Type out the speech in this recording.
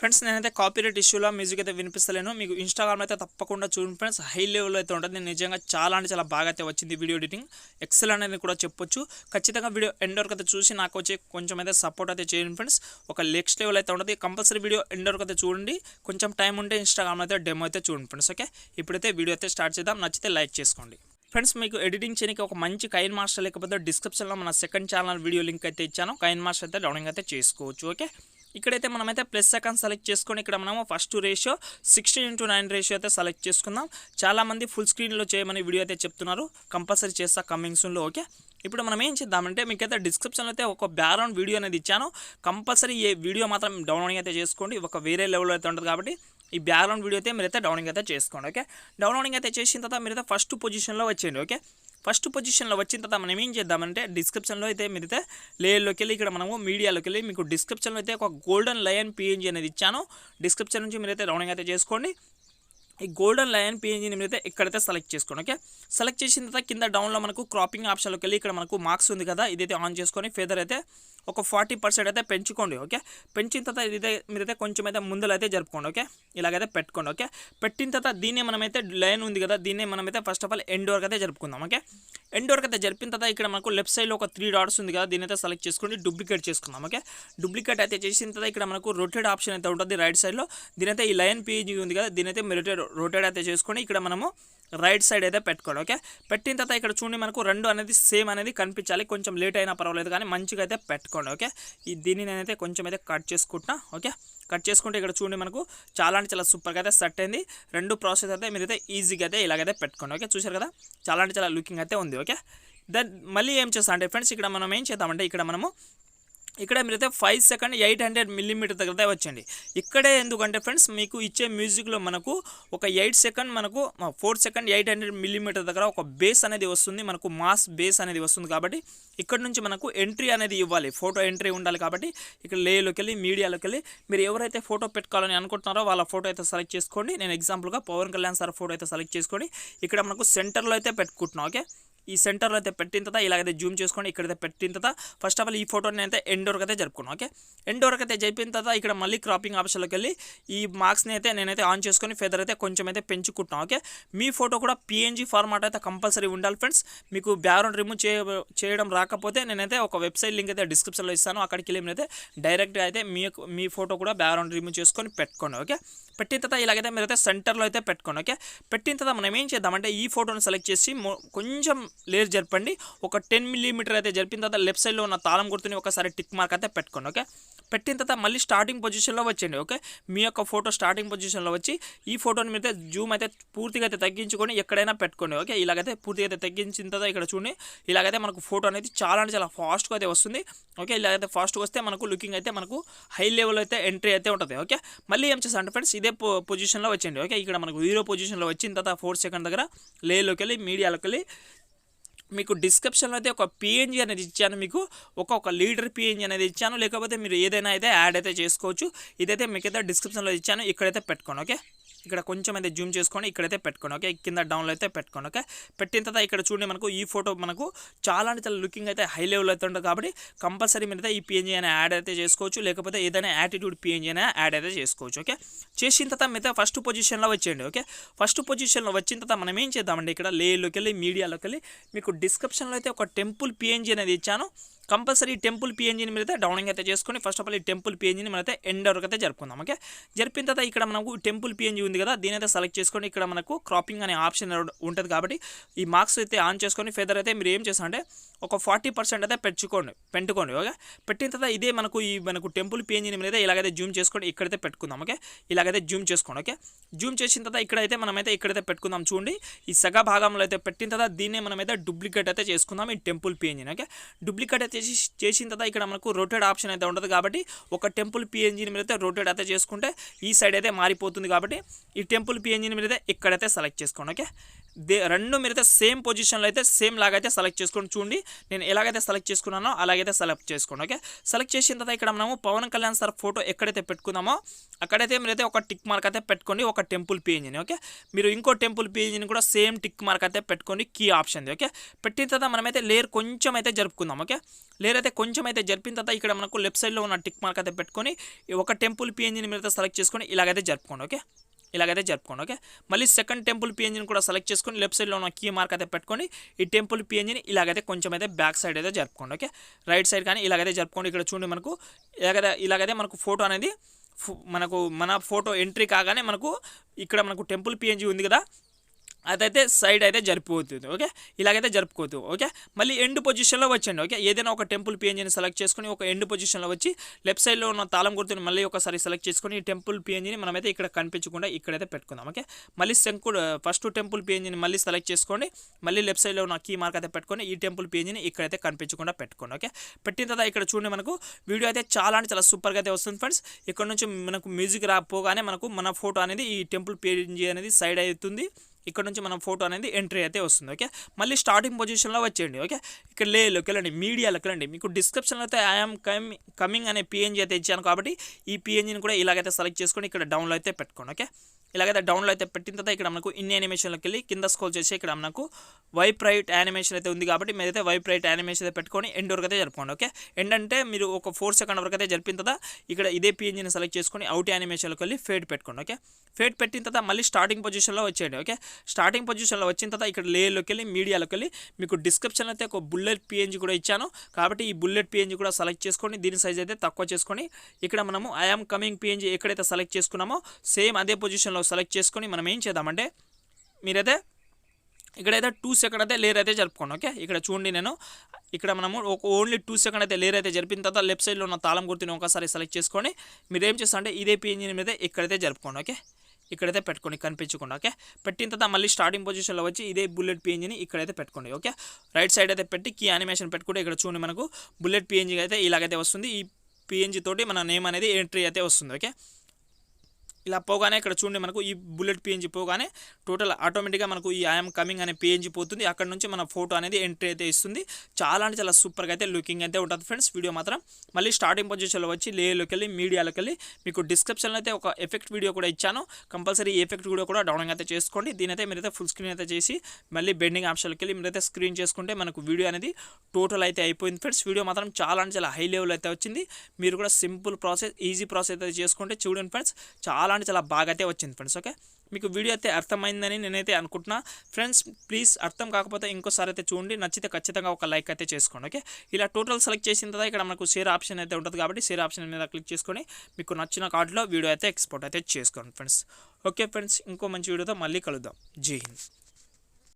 Friends నేనైతే copyright ఇష్యూలో music అయితే వినిపిస్తలేను. మీకు ఇన్‌స్టాగ్రామ్ అయితే తప్పకుండా చూడండి ఫ్రెండ్స్. హై లెవెల్‌లో అయితే ఉంటది. నేను నిజంగా చాలా అంటే చాలా బాగా అయితే వచ్చింది వీడియో ఎడిటింగ్. ఎక్సలెంట్ అని కూడా చెప్పొచ్చు. ఖచ్చితంగా వీడియో ఎండ్ వరకు అయితే చూసి నాకు వచ్చి కొంచెం అయితే సపోర్ట్ అయితే చేయండి ఫ్రెండ్స్. ఒక నెక్స్ట్ లెవెల్ అయితే ఉంటది. కంపల్సరీ వీడియో ఎండ్ వరకు అయితే చూడండి. కొంచెం టైం ఉంటే ఇన్‌స్టాగ్రామ్‌లో అయితే డెమో అయితే చూడండి ఫ్రెండ్స్. ఓకే, ఇప్పుడైతే వీడియో అయితే స్టార్ట్ చేద్దాం. నచ్చితే లైక్ చేసుకోండి. ఫ్రెండ్స్ మీకు ఎడిటింగ్ చేయడానికి ఒక మంచి కైన్ మాస్టర్ లేకపోతే డిస్క్రిప్షన్లో మన సెకండ్ ఛానల్ వీడియో లింక్ అయితే ఇచ్చాను. కైన్ మాస్టర్ అయితే డౌన్లోడ్ అయితే చేసుకోవచ్చు. ఓకే, ఇక్కడైతే మనమైతే ప్లస్ సెకండ్ సెలెక్ట్ చేసుకొని ఇక్కడ మనము ఫస్ట్ రేషియో 16:9 రేషియో అయితే సెలెక్ట్ చేసుకుందాం. చాలామంది ఫుల్ స్క్రీన్లో చేయమని వీడియో అయితే చెప్తున్నారు. కంపల్సరీ చేస్తా కమింగ్ సూన్లో. ఓకే, ఇప్పుడు మనం ఏం చేద్దామంటే మీకైతే డిస్క్రిప్షన్లో అయితే ఒక బ్యాక్గ్రౌండ్ వీడియో అనేది ఇచ్చాను. కంపల్సరీ ఈ వీడియో మాత్రం డౌన్లోడింగ్ అయితే చేసుకోండి. ఒక వేరే లెవెల్లో అయితే ఉంటుంది కాబట్టి ఈ బ్యాక్గ్రౌండ్ వీడియో అయితే మీరైతే డౌన్లోడింగ్ అయితే చేసుకోండి. ఓకే, డౌన్లోడింగ్ అయితే చేసిన తర్వాత మీరైతే ఫస్ట్ పొజిషన్లో వచ్చేయండి. ఓకే, ఫస్ట్ పొజిషన్లో వచ్చిన తర్వాత మనం ఏం చేద్దామంటే డిస్క్రిప్షన్లో అయితే మీరైతే లేయర్లోకి వెళ్ళి ఇక్కడ మనము మీడియాలోకి వెళ్ళి మీకు డిస్క్రిప్షన్లో అయితే ఒక గోల్డెన్ లయన్ పిఎన్జీ అనేది ఇచ్చాను. డిస్క్రిప్షన్ నుంచి మీరైతే డౌన్లోడింగ్ అయితే చేసుకోండి. ఈ గోల్డెన్ లయన్ పిఎన్జీని మీరైతే ఇక్కడైతే సెలెక్ట్ చేసుకోండి. ఓకే, సెలెక్ట్ చేసిన తర్వాత కింద డౌన్లో మనకు క్రాపింగ్ ఆప్షన్లోకి వెళ్ళి ఇక్కడ మనకు మార్క్స్ ఉంది కదా, ఇదైతే ఆన్ చేసుకొని ఫెదర్ అయితే ఒక 40% అయితే పెంచుకోండి. ఓకే, పెంచిన తర్వాత ఇదైతే మీరైతే కొంచెం అయితే ముందులో అయితే జరుపుకోండి. ఓకే, ఇలాగైతే పెట్టుకోండి. ఓకే, పెట్టిన తర్వాత దీన్నే మనమైతే లైన్ ఉంది కదా, దీన్నే మనమైతే ఫస్ట్ ఆఫ్ ఆల్ ఎండ్ వరకు అయితే జరుపుకుందాం. ఓకే, ఎండ్ వరకు అయితే జరిపిన తర్వాత ఇక్కడ మనకు లెఫ్ట్ సైడ్లో ఒక 3 డాట్స్ ఉంది కదా, దీని అయితే సెలెక్ట్ చేసుకొని డూప్లికేట్ చేసుకుందాం. ఓకే, డూప్లికేట్ అయితే చేసిన తర్వాత ఇక్కడ మనకు రొటేట్ ఆప్షన్ అయితే ఉంటుంది రైట్ సైడ్లో. దీనైతే ఈ లైన్ పేజ్ ఉంది కదా, దీనైతే మీరు రొటేట్ అయితే చేసుకొని ఇక్కడ మనము రైట్ సైడ్ అయితే పెట్టుకోండి. ఓకే, పెట్టిన తర్వాత ఇక్కడ చూడండి మనకు రెండు అనేది సేమ్ అనేది కనిపించాలి. కొంచెం లేట్ అయినా పర్వాలేదు కానీ మంచిగా అయితే పెట్టుకోండి. ఓకే, దీన్ని నేనైతే కొంచెం అయితే కట్ చేసుకుంటున్నా. ఓకే, కట్ చేసుకుంటే ఇక్కడ చూడండి మనకు చాలా అంటే చాలా సూపర్గా అయితే సెట్ అయింది. రెండు ప్రాసెస్ అయితే మీరైతే ఈజీగా అయితే ఇలాగైతే పెట్టుకోండి. ఓకే, చూసారు కదా, చాలా అంటే చాలా లుకింగ్ అయితే ఉంది. ఓకే, దెన్ మళ్ళీ ఏం చేస్తాం అంటే ఫ్రెండ్స్ ఇక్కడ మనం ఏం చేద్దామంటే ఇక్కడ మీరైతే 5 సెకండ్ 800 మిల్లీమీటర్ దగ్గర వచ్చండి. ఇక్కడే ఎందుకంటే ఫ్రెండ్స్ మీకు ఇచ్చే మ్యూజిక్లో మనకు ఒక 8 సెకండ్ మనకు 4 సెకండ్ 800 మిల్లీమీటర్ దగ్గర ఒక బేస్ అనేది వస్తుంది. మనకు మాస్ బేస్ అనేది వస్తుంది కాబట్టి ఇక్కడ నుంచి మనకు ఎంట్రీ అనేది ఇవ్వాలి. ఫోటో ఎంట్రీ ఉండాలి కాబట్టి ఇక్కడ లేలోకి వెళ్ళి మీడియాలోకి వెళ్ళి మీరు ఎవరైతే ఫోటో పెట్టుకోవాలని అనుకుంటున్నారో వాళ్ళ ఫోటో అయితే సెలెక్ట్ చేసుకోండి. నేను ఎగ్జాంపుల్గా పవన్ కళ్యాణ్ సార్ ఫోటో అయితే సెలెక్ట్ చేసుకొని ఇక్కడ మనకు సెంటర్లో అయితే పెట్టుకుంటున్నాం. ఓకే, ఈ సెంటర్లో అయితే పెట్టిన తర్వాత ఇలాగైతే జూమ్ చేసుకోండి. ఇక్కడైతే పెట్టిన తర్వాత ఫస్ట్ ఆఫ్ ఆల్ ఈ ఫోటోని అయితే ఎండ్ వరకు అయితే జరుపుకున్నాను. ఓకే, ఎండ్ వరకు అయితే జరిపిన తర్వాత ఇక్కడ మళ్ళీ క్రాపింగ్ ఆప్షన్లోకి వెళ్ళి ఈ మార్క్స్ని అయితే నేనైతే ఆన్ చేసుకొని ఫెదర్ అయితే కొంచెం అయితే పెంచుకుంటున్నాను. ఓకే, మీ ఫోటో కూడా పిఎన్జీ ఫార్మాట్ అయితే కంపల్సరీ ఉండాలి ఫ్రెండ్స్. మీకు బ్యాక్గ్రౌండ్ రిమూవ్ చేయడం రాకపోతే నేనైతే ఒక వెబ్సైట్ లింక్ అయితే డిస్క్రిప్షన్లో ఇస్తాను. అక్కడికి వెళ్ళి మీరైతే డైరెక్ట్గా అయితే మీ ఫోటో కూడా బ్యాక్గ్రౌండ్ రిమూవ్ చేసుకొని పెట్టుకోండి. ఓకే, పెట్టిన తర్వాత ఇలాగైతే మీరైతే సెంటర్లో అయితే పెట్టుకోండి. ఓకే, పెట్టిన తర్వాత మనం ఏం చేద్దామంటే ఈ ఫోటోని సెలెక్ట్ చేసి కొంచెం లేయర్ జరపండి. ఒక 10 మిల్లీమీటర్ అయితే జరిపిన తర్వాత లెఫ్ట్ సైడ్లో ఉన్న తాళం గుర్తుని ఒకసారి టిక్ మార్క్ అయితే పెట్టుకోండి. ఓకే, పెట్టిన తర్వాత మళ్ళీ స్టార్టింగ్ పొజిషన్లో వచ్చేయండి. ఓకే, మీ యొక్క ఫోటో స్టార్టింగ్ పొజిషన్లో వచ్చి ఈ ఫోటోని మీరైతే జూమ్ అయితే పూర్తిగా అయితే తగ్గించుకొని ఎక్కడైనా పెట్టుకోండి. ఓకే, ఇలాగైతే పూర్తిగా అయితే తగ్గించిన తర్వాత ఇక్కడ చూడండి ఇలాగైతే మనకు ఫోటో అనేది చాలా అంటే చాలా ఫాస్ట్గా అయితే వస్తుంది. ఓకే, ఇలాగైతే ఫాస్ట్గా వస్తే మనకు లుకింగ్ అయితే మనకు హై లెవెల్ అయితే ఎంట్రీ అయితే ఉంటుంది. ఓకే, మళ్ళీ ఏం చేస్తారంటే ఫ్రెండ్స్ ఇదే పొజిషన్లో వచ్చేయండి. ఓకే, ఇక్కడ మనకు 0 పొజిషన్లో వచ్చిన తర్వాత 4 సెకండ్ దగ్గర లేలోకి వెళ్ళి మీడియాలోకి వెళ్ళి మీకు డిస్క్రిప్షన్లో అయితే ఒక పిఎన్జీ అనేది ఇచ్చాను. మీకు ఒక లీడర్ పిఎన్జీ అనేది ఇచ్చాను. లేకపోతే మీరు ఏదైనా అయితే యాడ్ అయితే చేసుకోవచ్చు. ఇదైతే మీకైతే డిస్క్రిప్షన్లో ఇచ్చాను. ఇక్కడైతే పెట్టుకోండి. ఓకే, ఇక్కడ కొంచెం అయితే జూమ్ చేసుకొని ఇక్కడైతే పెట్టుకోండి. ఓకే, కింద డౌన్లో అయితే పెట్టుకోండి. ఓకే, పెట్టిన తర్వాత ఇక్కడ చూడండి మనకు ఈ ఫోటో మనకు చాలా అంటే చాలా లుకింగ్ అయితే హై లెవెల్ అయితే ఉంటుంది కాబట్టి కంపల్సరీ మీరైతే ఈ పిఎన్జీ అయినా యాడ్ అయితే చేసుకోవచ్చు. లేకపోతే ఏదైనా యాటిట్యూడ్ పిఎన్జీ అయినా యాడ్ అయితే చేసుకోవచ్చు. ఓకే, చేసిన తర్వాత మీరైతే ఫస్ట్ పొజిషన్లో వచ్చేయండి. ఓకే, ఫస్ట్ పొజిషన్లో వచ్చిన తర్వాత మనం ఏం చేద్దామండి ఇక్కడ లేయర్లోకి వెళ్ళి మీడియాలోకి వెళ్ళి మీకు డిస్క్రిప్షన్లో అయితే ఒక టెంపుల్ పిఎన్జీ అనేది ఇచ్చాను. కంపల్సరీ టెంపుల్ పిఎన్జీని మీరైతే డౌన్లోడింగ్ అయితే చేసుకొని ఫస్ట్ ఆఫ్ ఆల్ ఈ టెంపుల్ పిఎన్జీని మనైతే ఎండ్ వరకు అయితే జరుపుకుందాం. ఓకే, జరిపిన తర్వాత ఇక్కడ మనకు టెంపుల్ పిఎన్జీ ఉంది కదా, దీని అయితే సెలెక్ట్ చేసుకొని ఇక్కడ మనకు క్రాపింగ్ అనే ఆప్షన్ ఉంటుంది కాబట్టి ఈ మార్క్స్ అయితే ఆన్ చేసుకొని ఫెదర్ అయితే మీరు ఏం చేస్తారంటే ఒక 40% అయితే పెట్టుకోండి. ఓకే, పెట్టిన తర్వాత ఇదే మనకు టెంపుల్ పిఎన్జీని మీద ఇలాగైతే జూమ్ చేసుకొని ఇక్కడైతే పెట్టుకుందాం. ఓకే, ఇలాగైతే జూమ్ చేసుకోండి. ఓకే, జూమ్ చేసిన తర్వాత ఇక్కడైతే మనమైతే ఇక్కడైతే పెట్టుకుందాం. చూడండి ఈ సగ భాగంలో అయితే పెట్టిన తర్వాత దీన్నే మనమైతే డూప్లికేట్ అయితే చేసుకుందాం ఈ టెంపుల్ పిఎన్జీని. ఓకే, డూప్లికేట్ అయితే చేసిన తర్వాత ఇక్కడ మనకు రొటేట్ ఆప్షన్ అయితే ఉంటుంది కాబట్టి ఒక టెంపుల్ పిఎన్జీని మీద అయితే రొటేట్ అయితే చేసుకుంటే ఈ సైడ్ అయితే మారిపోతుంది కాబట్టి ఈ టెంపుల్ పిఎన్జీని మీద అయితే ఇక్కడైతే సెలెక్ట్ చేసుకోండి. ఓకే, రెండు మీరైతే సేమ్ పొజిషన్లో అయితే సేమ్ లాగైతే సెలెక్ట్ చేసుకొని చూడండి. నేను ఎలాగైతే సెలెక్ట్ చేసుకున్నానో అలాగైతే సెలెక్ట్ చేసుకోండి. ఓకే, సెలెక్ట్ చేసిన తర్వాత ఇక్కడ మనము పవన్ కళ్యాణ్ సార్ ఫోటో ఎక్కడైతే పెట్టుకుందామో అక్కడైతే మీరైతే ఒక టిక్ మార్క్ అయితే పెట్టుకోండి, ఒక టెంపుల్ పేజ్ని. ఓకే, మీరు ఇంకో టెంపుల్ పేజ్ని కూడా సేమ్ టిక్ మార్క్ అయితే పెట్టుకోండి, కీ ఆప్షన్ది. ఓకే, పెట్టిన తర్వాత మనమైతే లేయర్ కొంచెం అయితే జరుపుకుందాం. ఓకే, లేయర్ అయితే కొంచెం అయితే జరిపిన తర్వాత ఇక్కడ మనకు లెఫ్ట్ సైడ్లో ఉన్న టిక్ మార్క్ అయితే పెట్టుకొని ఒక టెంపుల్ పేజ్ని మీరైతే సెలెక్ట్ చేసుకొని ఇలాగైతే జరుపుకోండి. ఓకే, ఇలాగైతే జరుపుకోండి. ఓకే, మళ్ళీ సెకండ్ టెంపుల్ పిఎన్జిని కూడా సెలెక్ట్ చేసుకొని లెఫ్ట్ సైడ్లో ఉన్న కీ మార్క్ అయితే పెట్టుకొని ఈ టెంపుల్ పిఎన్జిని ఇలాగైతే కొంచెం అయితే బ్యాక్ సైడ్ అయితే జరుపుకోండి. ఓకే, రైట్ సైడ్ కానీ ఇలాగైతే జరుపుకోండి. ఇక్కడ చూడండి మనకు ఇలాగైతే మనకు ఫోటో అనేది మన ఫోటో ఎంట్రీ కాగానే మనకు ఇక్కడ మనకు టెంపుల్ పిఎన్జి ఉంది కదా, అదైతే సైడ్ అయితే జరిపోతుంది. ఓకే, ఇలాగైతే జరుపుకోవద్దు. ఓకే, మళ్ళీ ఎండ్ పొజిషన్లో వచ్చండి. ఓకే, ఏదైనా ఒక టెంపుల్ పిఎన్జిని సెలెక్ట్ చేసుకొని ఒక ఎండ్ పొజిషన్లో వచ్చి లెఫ్ట్ సైడ్లో ఉన్న తాళం గుర్తుని మళ్ళీ ఒకసారి సెలెక్ట్ చేసుకొని ఈ టెంపుల్ పిఎన్జిని మనమైతే ఇక్కడ కనిపించకుండా ఇక్కడైతే పెట్టుకుందాం. ఓకే, మళ్ళీ ఫస్ట్ టెంపుల్ పిఎన్జిని మళ్ళీ సెలెక్ట్ చేసుకోండి, మళ్ళీ లెఫ్ట్ సైడ్లో ఉన్న కీ మార్క్ అయితే పెట్టుకొని ఈ టెంపుల్ పిఎన్జిని ఇక్కడైతే కనిపించకుండా పెట్టుకోండి. ఓకే, పెట్టిన తర్వాత ఇక్కడ చూడండి మనకు వీడియో అయితే చాలా అంటే చాలా సూపర్గా అయితే వస్తుంది ఫ్రెండ్స్. ఇక్కడ నుంచి మనకు మ్యూజిక్ రాపోగానే మన ఫోటో అనేది ఈ టెంపుల్ పిఎన్జి అనేది సైడ్ అవుతుంది, ఇక్కడ నుంచి మనం ఫోటో అనేది ఎంట్రీ అయితే వస్తుంది. ఓకే, మళ్ళీ స్టార్టింగ్ పొజిషన్లో వచ్చేయండి. ఓకే, ఇక్కడ లేలోకి వెళ్ళండి, మీడియాలోకి వెళ్ళండి. మీకు డిస్క్రిప్షన్లో అయితే ఐఎమ్ కమింగ్ అనే పిఎన్జీ అయితే ఇచ్చాను కాబట్టి ఈ పిఎన్జీని కూడా ఇలాగైతే సెలెక్ట్ చేసుకొని ఇక్కడ డౌన్లో అయితే పెట్టుకోండి. ఓకే, ఇలాగైతే డౌన్లో అయితే పెట్టిన తర్వాత ఇక్కడ మనకు ఇన్ యానిమేషన్లోకి వెళ్ళి కింద స్క్రోల్ చేసి ఇక్కడ మనకు వైప్ రైట్ యానిమేషన్ అయితే ఉంది కాబట్టి మీరైతే వైప్ రైట్ యానిమేషన్ అయితే పెట్టుకొని ఎండ్ వరకు అయితే జరుపుకోండి. ఓకే, ఎండ్ అంటే మీరు ఒక 4 సెకండ్ వరకు అయితే జరిపిన తర్వాత ఇక్కడ ఇదే పిఎన్జీని సెలెక్ట్ చేసుకొని అవుట్ యానిమేషన్లోకి వెళ్ళి ఫేడ్ పెట్టుకోండి. ఓకే, ఫేడ్ పెట్టిన తర్వాత మళ్ళీ స్టార్టింగ్ పొజిషన్లో వచ్చేయండి. ఓకే, స్టార్టింగ్ పొజిషన్లో వచ్చిన తర్వాత ఇక్కడ లేయర్లోకి వెళ్ళి మీడియాలోకి వెళ్ళి మీకు డిస్క్రిప్షన్లో అయితే ఒక బుల్లెట్ పిఎన్జీ కూడా ఇచ్చాను కాబట్టి ఈ బుల్లెట్ పిఎన్జీ కూడా సెలెక్ట్ చేసుకొని దీని సైజ్ అయితే తక్కువ చేసుకొని ఇక్కడ మనము ఐఎమ్ కమింగ్ పిఎన్జీ ఎక్కడైతే సెలెక్ట్ చేసుకున్నామో సేమ్ అదే పొజిషన్లో సెలెక్ట్ చేసుకొని మనం ఏం చేద్దామంటే మీరైతే ఇక్కడైతే 2 సెకండ్ అయితే లేయర్ అయితే జరుపుకోండి. ఓకే, ఇక్కడ చూడండి నేను ఇక్కడ మనము ఓన్లీ 2 సెకండ్ అయితే లేయర్ అయితే జరిపిన తర్వాత లెఫ్ట్ సైడ్లో ఉన్న తాళం గుర్తుని ఒకసారి సెలెక్ట్ చేసుకొని మీరు ఏం చేస్తారంటే ఇదే పిఎన్జీ మీద ఇక్కడైతే జరుపుకోండి. ఓకే, ఇక్కడైతే పెట్టుకోండి కనిపించకుండా. ఓకే, పెట్టిన తర్వాత మళ్ళీ స్టార్టింగ్ పొజిషన్లో వచ్చి ఇదే బుల్లెట్ పిఎన్జీని ఇక్కడైతే పెట్టుకోండి. ఓకే, రైట్ సైడ్ అయితే పెట్టి కీ యానిమేషన్ పెట్టుకుంటే ఇక్కడ చూడండి మనకు బుల్లెట్ పిఎన్జీ అయితే ఇలాగైతే వస్తుంది. ఈ పిఎన్జీ తోటి మన నేమ్ అనేది ఎంట్రీ అయితే వస్తుంది. ఓకే, ఇలా పోగానే ఇక్కడ చూడండి మనకు ఈ బుల్లెట్ పిఎన్జీ పోగానే టోటల్ ఆటోమేటిక్గా మనకు ఈ ఐఎమ్ కమింగ్ అనే పిఎన్జీ పోతుంది, అక్కడ నుంచి మన ఫోటో అనేది ఎంట్రీ అయితే ఇస్తుంది. చాలా అంటే చాలా సూపర్గా అయితే లుకింగ్ అయితే ఉంటుంది ఫ్రెండ్స్. వీడియో మాత్రం మళ్ళీ స్టార్టింగ్ పొజిషన్లో వచ్చి లేయర్లోకి వెళ్ళి మీడియాలోకి వెళ్ళి మీకు డిస్క్రిప్షన్లో అయితే ఒక ఎఫెక్ట్ వీడియో కూడా ఇచ్చాను, కంపల్సరీ ఈ ఎఫెక్ట్ వీడియో కూడా డౌన్లోడ్ అయితే చేసుకోండి. దీనైతే మీరైతే ఫుల్ స్క్రీన్ అయితే చేసి మళ్ళీ బెండింగ్ ఆప్షన్కి వెళ్ళి మీరైతే స్క్రీన్ చేసుకుంటే మనకు వీడియో అనేది టోటల్ అయితే అయిపోయింది ఫ్రెండ్స్. వీడియో మాత్రం చాలా అంటే చాలా హై లెవెల్ అయితే వచ్చింది. మీరు కూడా సింపుల్ ప్రాసెస్ ఈజీ ప్రాసెస్ అయితే చేసుకుంటే చూడండి ఫ్రెండ్స్, చాలా అంటే చాలా బాగా అయితే వచ్చింది ఫ్రెండ్స్. ఓకే, మీకు వీడియో అయితే అర్థమైందని నేనైతే అనుకుంటున్నా ఫ్రెండ్స్. ప్లీజ్ అర్థం కాకపోతే ఇంకోసారి అయితే చూడండి, నచ్చితే ఖచ్చితంగా ఒక లైక్ అయితే చేసుకోండి. ఓకే, ఇలా టోటల్ సెలెక్ట్ చేసిన తర్వాత ఇక్కడ మనకు షేర్ ఆప్షన్ అయితే ఉంటుంది కాబట్టి షేర్ ఆప్షన్ మీద క్లిక్ చేసుకొని మీకు నచ్చిన కార్డులో వీడియో అయితే ఎక్స్పోర్ట్ అయితే చేసుకోండి ఫ్రెండ్స్. ఓకే ఫ్రెండ్స్, ఇంకో మంచి వీడియోతో మళ్ళీ కలుద్దాం. జై హింద్.